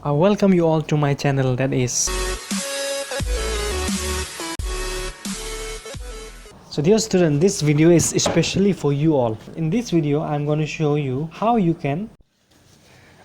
I welcome you all to my channel, that is. So dear student, this video is especially for you all. In this video, I'm going to show you how you can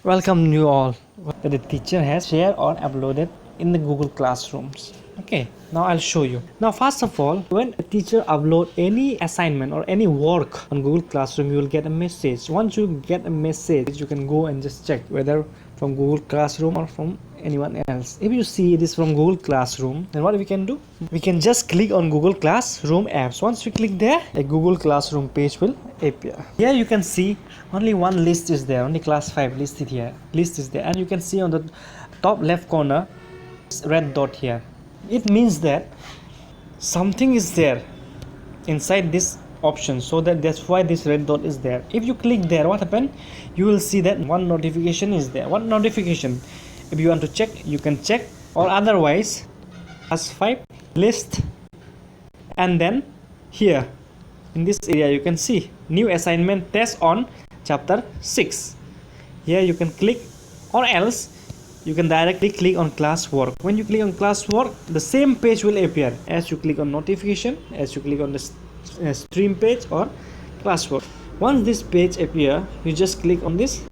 welcome you all that the teacher has shared or uploaded in the Google Classrooms. Okay, now I'll show you. Now first of all, when a teacher upload any assignment or any work on Google Classroom, you will get a message. Once you get a message, you can go and just check whether from Google Classroom or from anyone else. If you see it is from Google Classroom, then what we can do? We can just click on Google Classroom apps. Once we click there, a Google Classroom page will appear. Here you can see only one list is there, only class 5 listed here. List is there, and you can see on the top left corner red dot here. It means that something is there inside this option, so that's why this red dot is there. If you click there, what happened? You will see that one notification is there. What notification? If you want to check, you can check, or otherwise class 5 list, and then here in this area you can see new assignment test on chapter 6. Here you can click, or else you can directly click on classwork. When you click on classwork, the same page will appear as you click on notification, as you click on the stream page or classwork. Once this page appear, you just click on this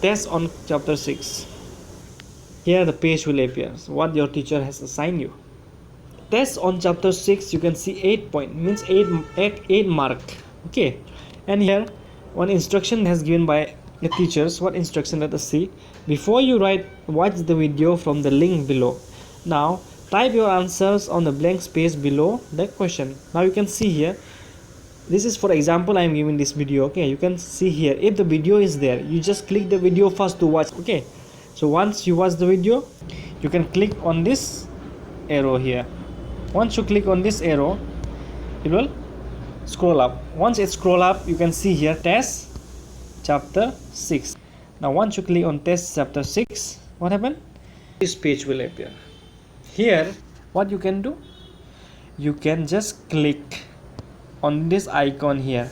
test on chapter 6. Here the page will appear, so what your teacher has assigned you. Test on chapter 6, you can see 8 point, means 8 mark. Okay, and here one instruction has given by the teachers. What instruction? Let us see. Before you write, watch the video from the link below. Now type your answers on the blank space below the question. Now you can see here, this is for example I am giving this video. Okay, you can see here, if the video is there, you just click the video first to watch. Okay, so once you watch the video, you can click on this arrow here. Once you click on this arrow, it will scroll up. Once it scroll up, you can see here test chapter 6. Now once you click on test chapter 6, what happened? This page will appear. Here what you can do, you can just click on this icon here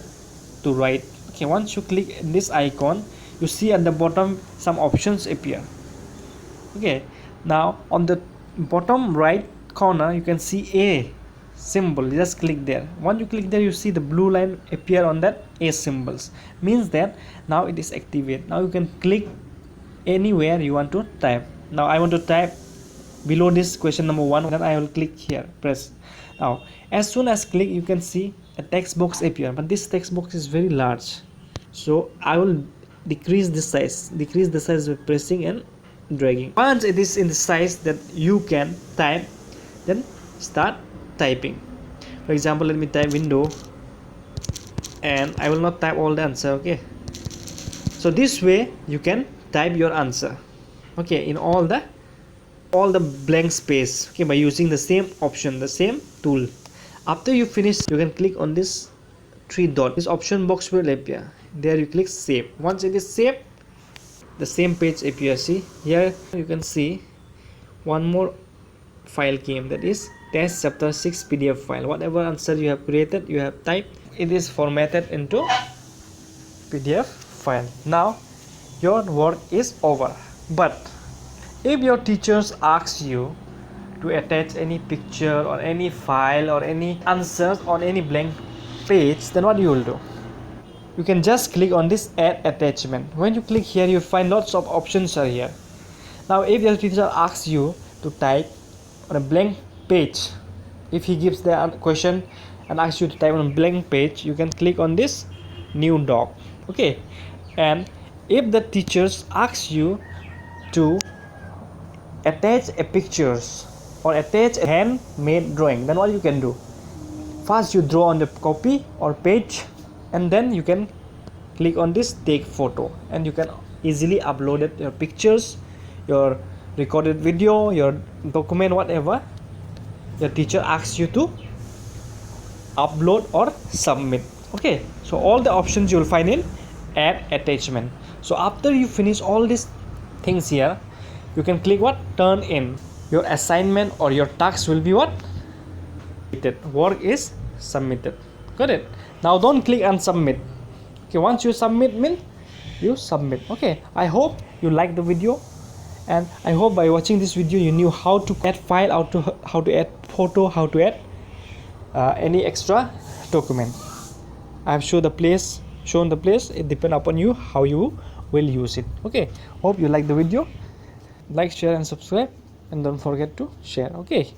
to write. Okay, once you click this icon, you see at the bottom some options appear. Okay, now on the bottom right corner you can see a symbol. Just click there. Once you click there, you see the blue line appear on that A symbols, means that now it is activated. Now you can click anywhere you want to type. Now I want to type below this question number 1, then I will click here, press. Now as soon as click, you can see a text box appear, but this text box is very large, so I will decrease the size by pressing and dragging. Once it is in the size that you can type, then start typing. For example, let me type window, and I will not type all the answer. Okay, so this way you can type your answer, okay, in all the blank space, okay, by using the same option, the same tool. After you finish, you can click on this 3 dot. This option box will appear. There you click save. Once it is saved, the same page appears. See here you can see one more file came, that is test chapter 6 PDF file. Whatever answer you have created, you have typed, it is formatted into PDF file. Now your work is over. But if your teachers ask you to attach any picture or any file or any answers on any blank page, then what you will do? You can just click on this add attachment. When you click here, you find lots of options are here. Now if your teacher asks you to type on a blank page, if he gives the question and asks you to type on a blank page, you can click on this new doc. Okay, and if the teachers asks you to attach a pictures or attach a handmade drawing, then what you can do? First you draw on the copy or page, and then you can click on this take photo, and you can easily upload it, your pictures, your recorded video, your document, whatever your teacher asks you to upload or submit. Okay, so all the options you will find in add attachment. So after you finish all these things here, you can click what? Turn in. Your assignment or your task will be what? Work is submitted. Got it? Now don't click on submit. Okay, once you submit, mean you submit. Okay, I hope you like the video. And I hope by watching this video you knew how to add file, how to add photo, how to add any extra document. I have shown the place. It depends upon you how you will use it. Okay, hope you like the video. Like, share and subscribe, and don't forget to share. Okay.